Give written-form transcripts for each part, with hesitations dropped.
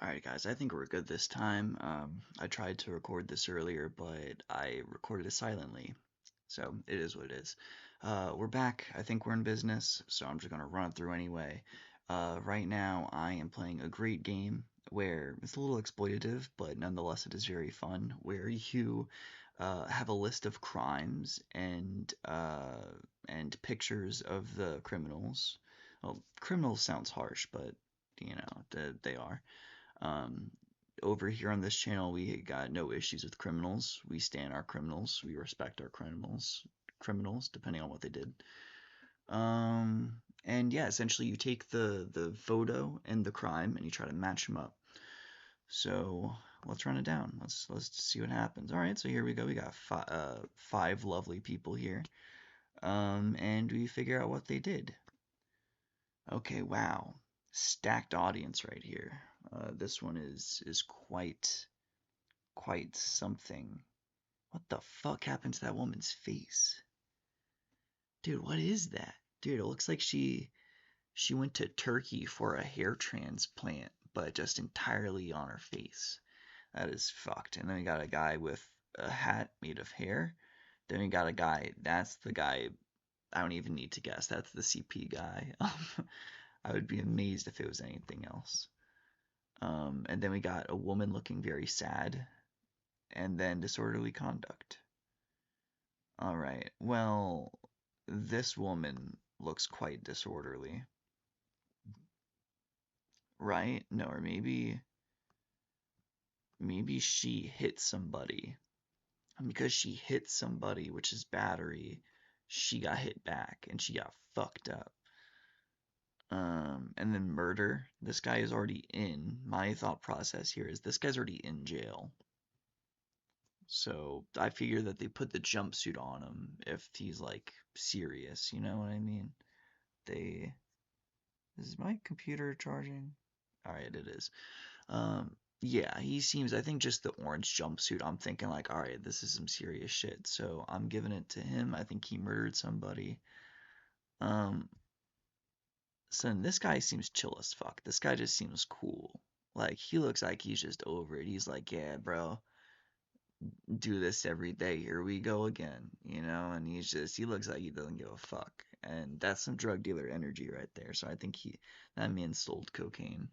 Alright, guys, I think we're good this time. I tried to record this earlier, but I recorded it silently. So it is what it is. We're back. I think we're in business, so I'm just going to run it through anyway. Right now, I am playing a great game where it's a little exploitative, but nonetheless, it is very fun. Where you have a list of crimes and pictures of the criminals. Well, criminals sounds harsh, but they are. Um, Over here on this channel, we got no issues with criminals. We stand our criminals. We respect our criminals, depending on what they did. And yeah, essentially, you take the photo and the crime, and you try to match them up. So let's run it down. Let's see what happens. All right, so here we go. We got five lovely people here. And we figure out what they did. Okay, wow. Stacked audience right here. This one is quite something. What the fuck happened to that woman's face? Dude, what is that? Dude, it looks like she went to Turkey for a hair transplant, but just entirely on her face. That is fucked. And then we got a guy with a hat made of hair. Then we got a guy, that's the guy, I don't even need to guess. That's the CP guy. I would be amazed if it was anything else. And then we got a woman looking very sad, and then disorderly conduct. All right. Well, this woman looks quite disorderly, right? No, or maybe she hit somebody. And because she hit somebody, which is battery, she got hit back and she got fucked up. And then murder. This guy is already in. My thought process here is this guy's already in jail. So I figure that they put the jumpsuit on him if he's like serious, you know what I mean? They Is my computer charging? All right, it is. Yeah, he seems. I think just the orange jumpsuit. I'm thinking like, all right, this is some serious shit. So I'm giving it to him. I think he murdered somebody. Um, so this guy seems chill as fuck. This guy just seems cool. Like he looks like he's just over it. He's like, yeah, bro, do this every day. Here we go again, you know? And he looks like he doesn't give a fuck. And that's some drug dealer energy right there. So I think that man sold cocaine.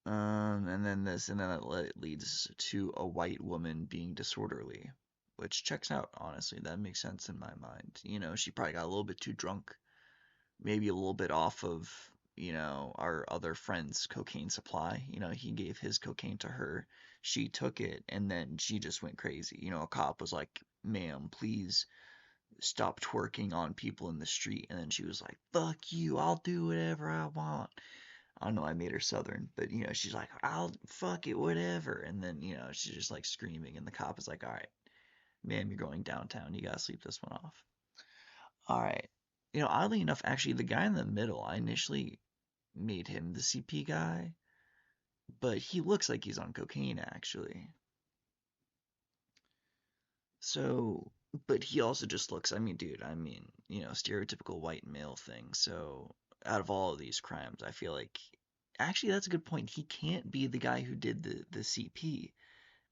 And then it leads to a white woman being disorderly, which checks out, honestly. That makes sense in my mind. You know, she probably got a little bit too drunk, maybe a little bit off of, our other friend's cocaine supply. You know, he gave his cocaine to her. She took it and then she just went crazy. You know, a cop was like, ma'am, please stop twerking on people in the street. And then she was like, fuck you, I'll do whatever I want. I don't know, I made her southern, but she's like, I'll fuck it, whatever. And then, she's just like screaming, and the cop is like, all right, ma'am, you're going downtown. You gotta sleep this one off. All right. Oddly enough, actually, the guy in the middle, I initially made him the CP guy, but he looks like he's on cocaine, actually. So, but he also just looks, I mean, dude, stereotypical white male thing. So, out of all of these crimes, I feel like actually that's a good point. He can't be the guy who did the CP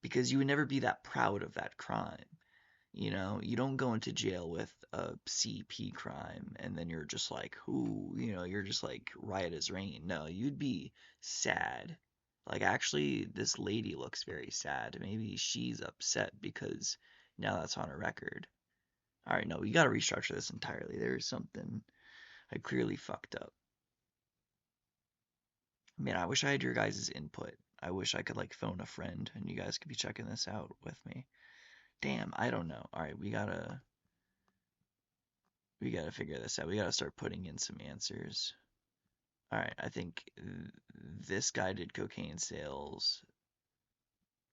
because you would never be that proud of that crime. You don't go into jail with a CP crime and then you're just like, who, you're just like riot as rain. No, you'd be sad. Like, actually, this lady looks very sad. Maybe she's upset because now that's on her record. All right, no, we got to restructure this entirely. There's something I clearly fucked up. Man, I wish I had your guys' input. I wish I could like phone a friend and you guys could be checking this out with me. Damn, I don't know. All right, we gotta figure this out. We gotta start putting in some answers. All right, I think this guy did cocaine sales.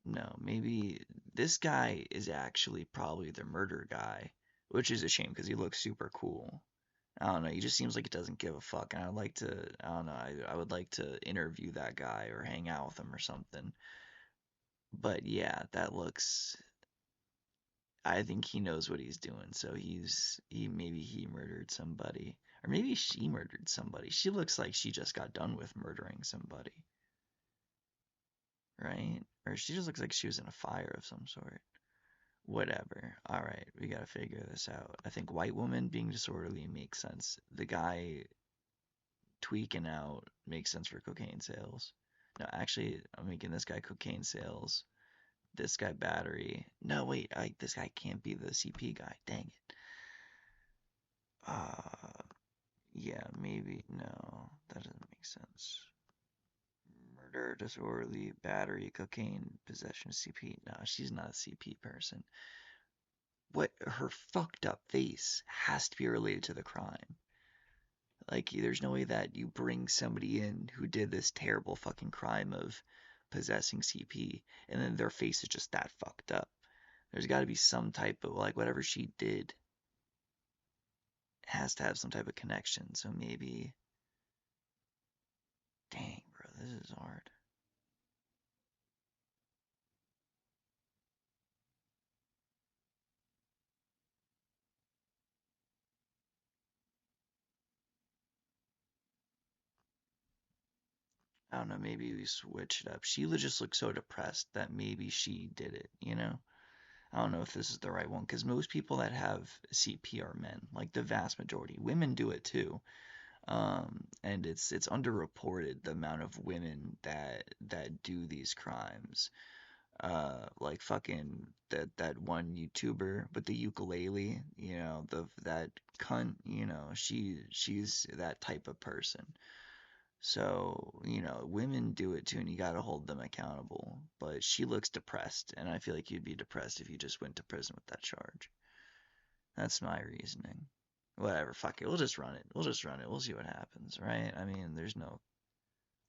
No, maybe this guy is actually probably the murder guy, which is a shame because he looks super cool. I don't know. He just seems like he doesn't give a fuck, and I'd like to. I don't know. I would like to interview that guy or hang out with him or something. But yeah, that looks. I think he knows what he's doing. So he maybe he murdered somebody, or maybe she murdered somebody. She looks like she just got done with murdering somebody, right? Or she just looks like she was in a fire of some sort. Whatever. All right, we gotta figure this out. I think white woman being disorderly makes sense. The guy tweaking out makes sense for cocaine sales. No, actually, I'm making this guy cocaine sales. This guy battery. No, wait, this guy can't be the CP guy. Dang it. Uh, yeah, maybe. No, that doesn't make sense. Murder, disorderly, battery, cocaine, possession, CP. No, she's not a CP person. What her fucked up face has to be related to the crime. Like, there's no way that you bring somebody in who did this terrible fucking crime of possessing CP and then their face is just that fucked up. There's got to be some type of, like, whatever she did has to have some type of connection. So maybe, dang, bro, this is hard. I don't know, maybe we switch it up. Sheila just looks so depressed that maybe she did it, you know? I don't know if this is the right one because most people that have CP are men, like the vast majority. Women do it too, and it's underreported the amount of women that do these crimes. Like fucking that one YouTuber with the ukulele, you know, that cunt, you know, she's that type of person. So, you know, women do it too, and you gotta hold them accountable. But she looks depressed, and I feel like you'd be depressed if you just went to prison with that charge. That's my reasoning. Whatever, fuck it. We'll just run it. We'll just run it. We'll see what happens, right? I mean, there's no.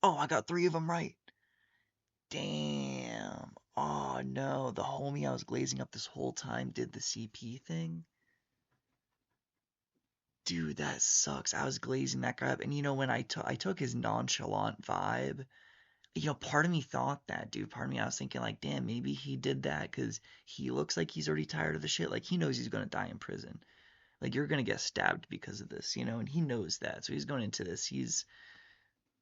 Oh, I got three of them right. Damn. Oh no, the homie I was glazing up this whole time did the CP thing. Dude, that sucks. I was glazing that guy up, and you know when I took his nonchalant vibe, you know, part of me thought that, dude. Part of me, I was thinking, like, damn, maybe he did that because he looks like he's already tired of the shit. Like, he knows he's gonna die in prison. Like, you're gonna get stabbed because of this, you know, and he knows that. So he's going into this. He's,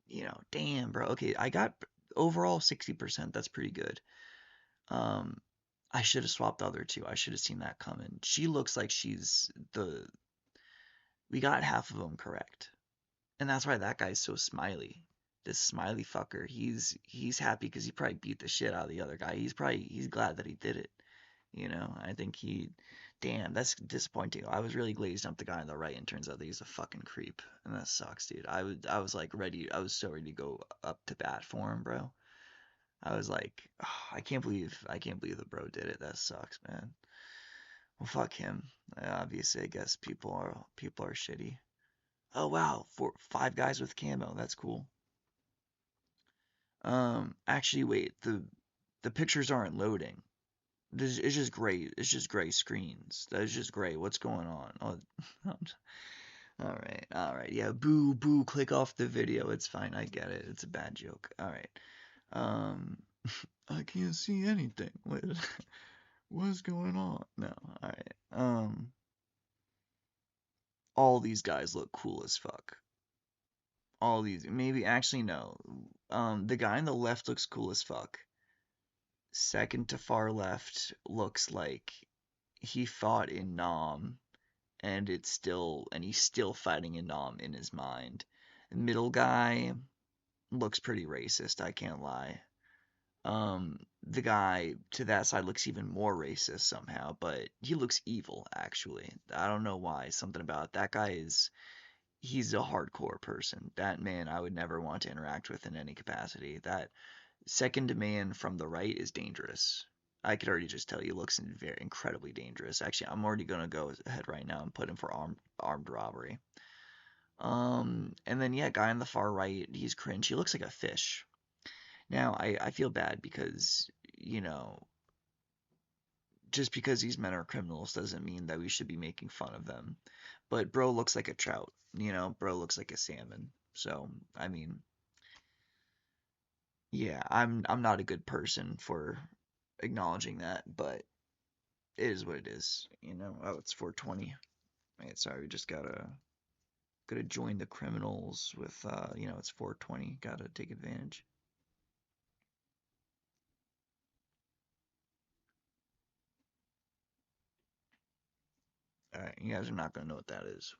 you know, damn, bro. Okay, I got overall 60%. That's pretty good. Um, I should have swapped the other two. I should have seen that coming. She looks like she's the. We got half of them correct, and that's why that guy's so smiley. This smiley fucker. He's happy because he probably beat the shit out of the other guy. He's glad that he did it. You know, I think he. Damn, that's disappointing. I was really glazed up the guy on the right, and turns out that he's a fucking creep, and that sucks, dude. I was like ready. I was so ready to go up to bat for him, bro. I was like, oh, I can't believe the bro did it. That sucks, man. Well, fuck him. Obviously, I guess people are shitty. Oh wow, five guys with camo. That's cool. Actually, wait. The pictures aren't loading. It's just gray. It's just gray screens. That's just gray. What's going on? Oh, all right, all right. Yeah, boo, boo. Click off the video. It's fine. I get it. It's a bad joke. All right. Um, I can't see anything. What's going on? No. All right. All these guys look cool as fuck. All these. Maybe actually no. The guy on the left looks cool as fuck. Second to far left looks like he fought in Nam and he's still fighting in Nam in his mind. The middle guy looks pretty racist, I can't lie. The guy to that side looks even more racist somehow, but he looks evil actually. I don't know why. Something about that guy is he's a hardcore person. That man I would never want to interact with in any capacity. That second man from the right is dangerous. I could already just tell you looks very incredibly dangerous. Actually, I'm already gonna go ahead right now and put him for armed robbery. And then yeah, guy on the far right, he's cringe. He looks like a fish. Now I feel bad because you know just because these men are criminals doesn't mean that we should be making fun of them. But bro looks like a trout. You know, bro looks like a salmon. So I mean, yeah, I'm not a good person for acknowledging that, but it is what it is. You know, oh, it's 420. Right, sorry, we just gotta join the criminals with you know, it's 420. Gotta take advantage. All right, you guys are not gonna know what that is.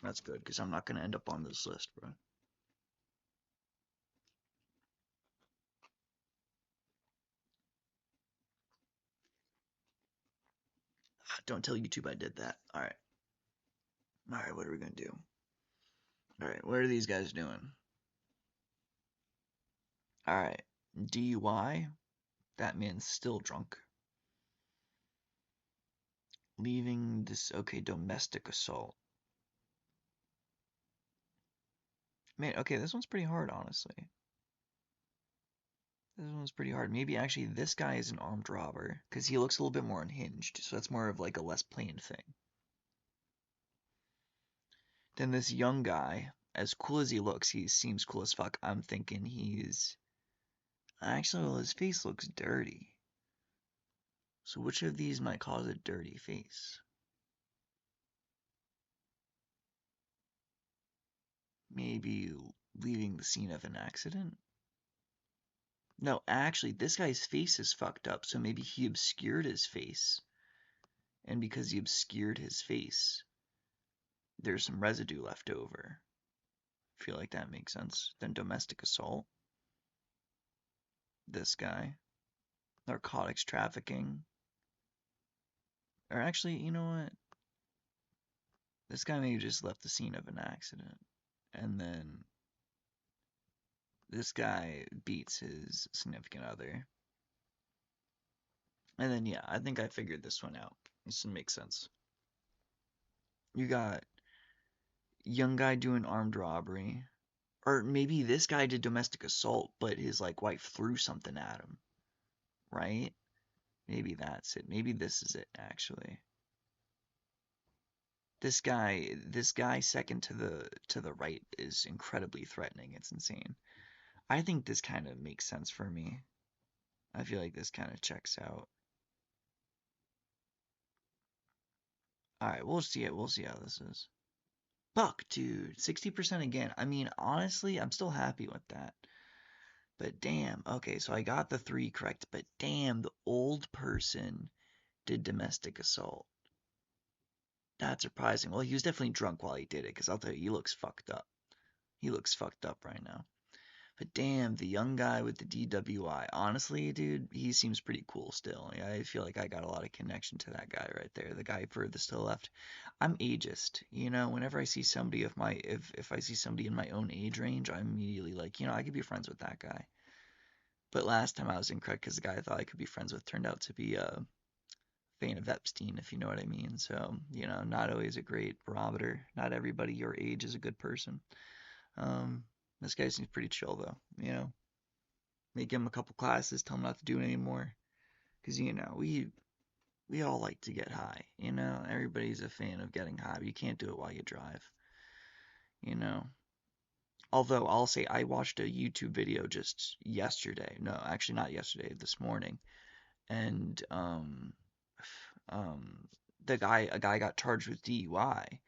That's good, because I'm not gonna end up on this list, bro. Don't tell YouTube I did that. All right. All right, what are we gonna do? All right, what are these guys doing? All right, DUI. That man's still drunk. Leaving this. Okay, domestic assault. Man, okay, this one's pretty hard, honestly. This one's pretty hard. Maybe actually this guy is an armed robber because he looks a little bit more unhinged, so that's more of like a less plain thing. Then this young guy, as cool as he looks, he seems cool as fuck. I'm thinking he's actually, well, his face looks dirty. So which of these might cause a dirty face? Maybe leaving the scene of an accident? No, actually, this guy's face is fucked up, so maybe he obscured his face. And because he obscured his face, there's some residue left over. I feel like that makes sense. Then domestic assault. This guy. Narcotics trafficking. Or actually, you know what? This guy maybe just left the scene of an accident. And then this guy beats his significant other. And then, yeah, I think I figured this one out. This makes sense. You got young guy doing armed robbery. Or maybe this guy did domestic assault, but his like wife threw something at him, right? Maybe that's it. Maybe this is it actually. This guy second to the right is incredibly threatening. It's insane. I think this kind of makes sense for me. I feel like this kind of checks out. All right, we'll see it. We'll see how this is. Fuck, dude. 60% again. I mean, honestly, I'm still happy with that. But damn. Okay, so I got the three correct, but damn, the old person did domestic assault. That's surprising. Well, he was definitely drunk while he did it, because I'll tell you, he looks fucked up. He looks fucked up right now. But damn, the young guy with the DWI. Honestly, dude, he seems pretty cool still. Yeah, I feel like I got a lot of connection to that guy right there. The guy furthest to the left. I'm ageist, you know. Whenever I see somebody of my, if I see somebody in my own age range, I'm immediately like, you know, I could be friends with that guy. But last time I was incorrect because the guy I thought I could be friends with turned out to be a fan of Epstein, if you know what I mean. So, you know, not always a great barometer. Not everybody your age is a good person. Um, this guy seems pretty chill though, you know. Make him a couple classes, tell him not to do it anymore. Because, you know, we all like to get high, you know. Everybody's a fan of getting high, but you can't do it while you drive, you know. Although I'll say I watched a YouTube video just yesterday. No, actually not yesterday, this morning. And um a guy got charged with DUI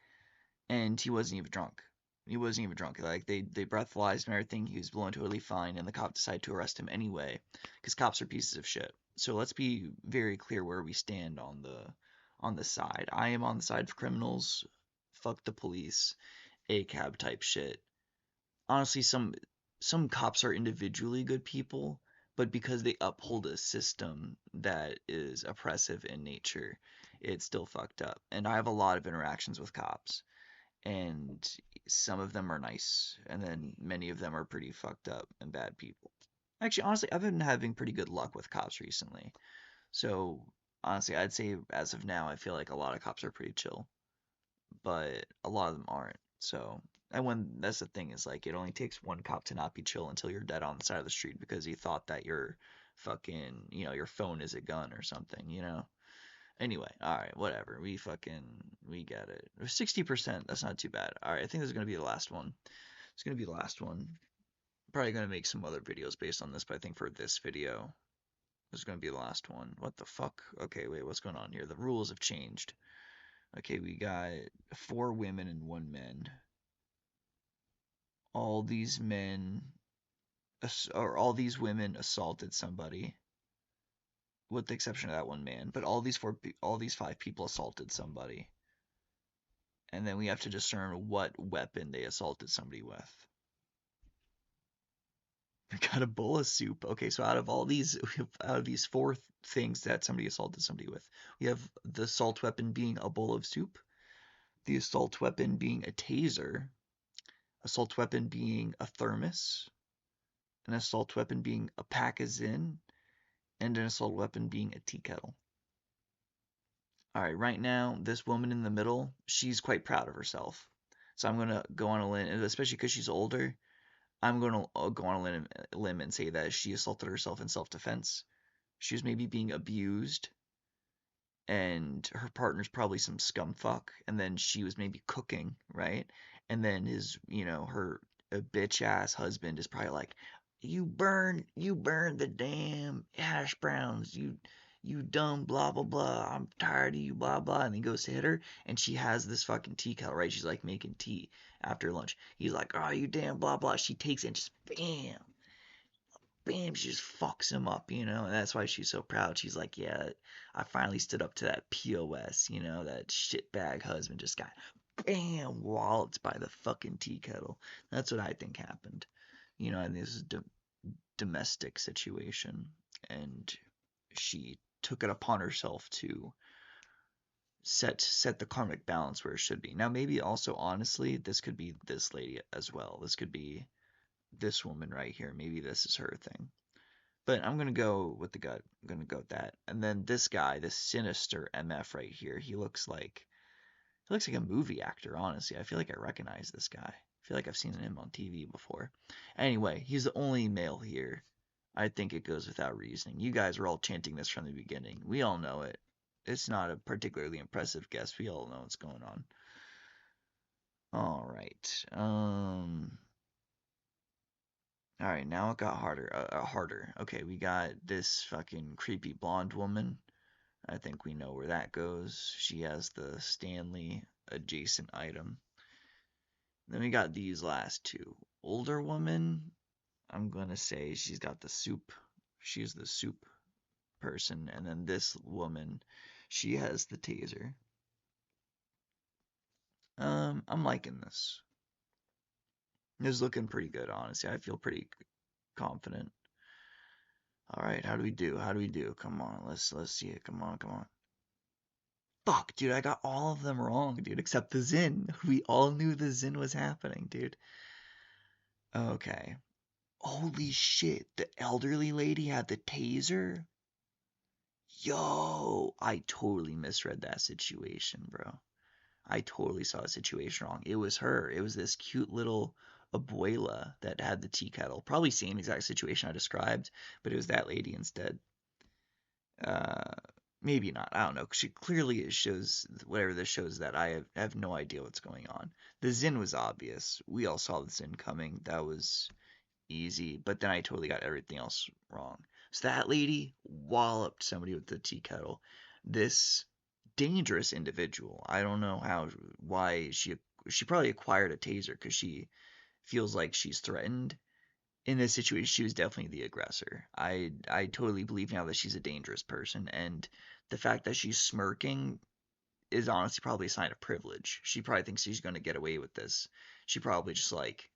and he wasn't even drunk. He wasn't even drunk. Like they breathalyzed and everything. He was blown totally fine, and the cop decided to arrest him anyway, because cops are pieces of shit. So let's be very clear where we stand on the side. I am on the side of criminals. Fuck the police. ACAB type shit. Honestly, some cops are individually good people, but because they uphold a system that is oppressive in nature, it's still fucked up. And I have a lot of interactions with cops, and some of them are nice, and then many of them are pretty fucked up and bad people. Actually, honestly, I've been having pretty good luck with cops recently. So, honestly, I'd say as of now, I feel like a lot of cops are pretty chill, but a lot of them aren't. So, and when that's the thing is like it only takes one cop to not be chill until you're dead on the side of the street because he thought that your fucking, you know, your phone is a gun or something, you know? Anyway, all right, whatever. We get it. 60%, that's not too bad. All right, I think this is going to be the last one. It's going to be the last one. Probably going to make some other videos based on this, but I think for this video, This is gonna be the last one. What the fuck? Okay, wait, what's going on here? The rules have changed. Okay, we got 4 women and 1 man. All these men, or all these women assaulted somebody, with the exception of that 1 man. But all these 5 people assaulted somebody, and then we have to discern what weapon they assaulted somebody with. We got a bowl of soup. Okay, so out of all these, out of these 4 things that somebody assaulted somebody with, we have the assault weapon being a bowl of soup, the assault weapon being a taser, assault weapon being a thermos, an assault weapon being a pack of Zyn, and an assault weapon being a tea kettle. All right, right now, this woman in the middle, she's quite proud of herself. So I'm gonna go on a limb, especially because she's older. I'm gonna go on a limb and say that she assaulted herself in self-defense. She was maybe being abused, and her partner's probably some scumfuck, and then she was maybe cooking, right? And then her bitch ass husband is probably like, you burn the damn hash browns, you dumb blah blah blah, I'm tired of you blah blah, and he goes to hit her, and she has this fucking tea kettle, right? She's like making tea after lunch. He's like, oh, you damn blah blah. She takes it and just bam, bam, she just fucks him up, and that's why she's so proud. She's like, yeah, I finally stood up to that POS, that shitbag husband just got bam walloped by the fucking tea kettle. That's what I think happened, and this is a domestic situation, and she took it upon herself to set the karmic balance where it should be. Now, maybe also, honestly, this could be this lady as well. This could be this woman right here. Maybe this is her thing. But I'm gonna go with the gut. I'm gonna go with that. And then this guy, this sinister MF right here, he looks like a movie actor, honestly. I feel like I recognize this guy. I feel like I've seen him on TV before. Anyway, he's the only male here. I think it goes without reasoning. You guys were all chanting this from the beginning. We all know it. It's not a particularly impressive guess. We all know what's going on. All right. All right, now it got harder. Okay, we got this fucking creepy blonde woman. I think we know where that goes. She has the Stanley adjacent item. Then we got these last 2. Older woman, I'm gonna say she's got the soup. She's the soup person. And then this woman, she has the taser. I'm liking this. This is looking pretty good, honestly. I feel pretty confident. All right, how do we do? How do we do? Come on, let's see it. Come on, come on. Fuck, dude, I got all of them wrong, dude, except the Zyn. We all knew the Zyn was happening, dude. Okay. Holy shit, the elderly lady had the taser? Yo, I totally misread that situation, bro. I totally saw the situation wrong. It was her. It was this cute little abuela that had the tea kettle. Probably same exact situation I described, but it was that lady instead. Uh, Maybe not. I don't know. She clearly it shows whatever this shows that I have no idea what's going on. The Zin was obvious. We all saw the Zin coming. That was easy. But then I totally got everything else wrong. So that lady walloped somebody with the tea kettle. This dangerous individual. I don't know why she probably acquired a taser because she feels like she's threatened. In this situation, she was definitely the aggressor. I totally believe now that she's a dangerous person, and the fact that she's smirking is honestly probably a sign of privilege. She probably thinks she's going to get away with this. She probably just like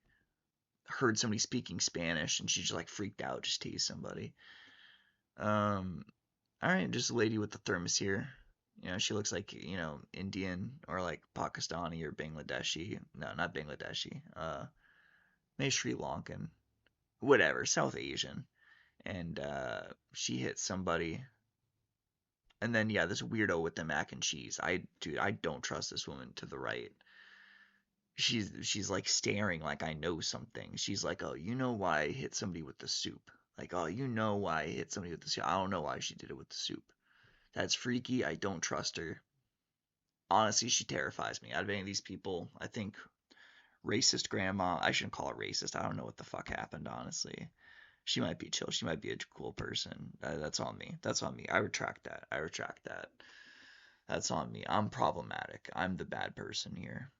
heard somebody speaking Spanish and she just like freaked out, just teased somebody. Um, all right, just a lady with the thermos here. She looks like, Indian or like Pakistani or Bangladeshi. No, not Bangladeshi. Maybe Sri Lankan. Whatever, South Asian. And she hit somebody. And then yeah, this weirdo with the mac and cheese. Dude, I don't trust this woman to the right. She's like staring like I know something. She's like, "Oh, you know why I hit somebody with the soup?" Like, "Oh, you know why I hit somebody with the soup?" I don't know why she did it with the soup. That's freaky. I don't trust her. Honestly, she terrifies me. Out of any of these people, I think racist grandma. I shouldn't call her racist. I don't know what the fuck happened, honestly. She might be chill. She might be a cool person. That's on me. That's on me. I retract that. I retract that. That's on me. I'm problematic. I'm the bad person here.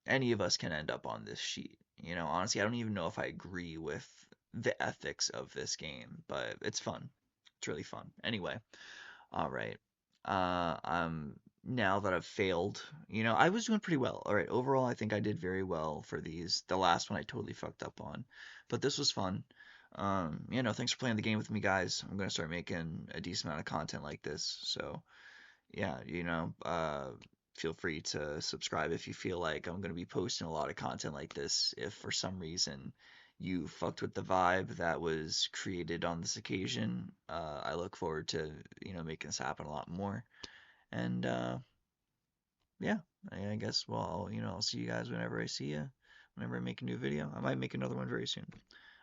Any of us can end up on this sheet. You know, honestly, I don't even know if I agree with the ethics of this game, but it's fun. It's really fun. Anyway, all right. Now that I've failed, I was doing pretty well. All right, overall, I think I did very well for these. The last one I totally fucked up on, but this was fun. Thanks for playing the game with me, guys. I'm gonna start making a decent amount of content like this. So, yeah, feel free to subscribe if you feel like I'm gonna be posting a lot of content like this. If for some reason you fucked with the vibe that was created on this occasion, I look forward to, making this happen a lot more. And yeah, I guess, well, I'll see you guys whenever I see you, whenever I make a new video. I might make another one very soon.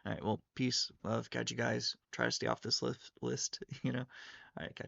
All right, well, peace, love, catch you guys. Try to stay off this list, All right, catch you.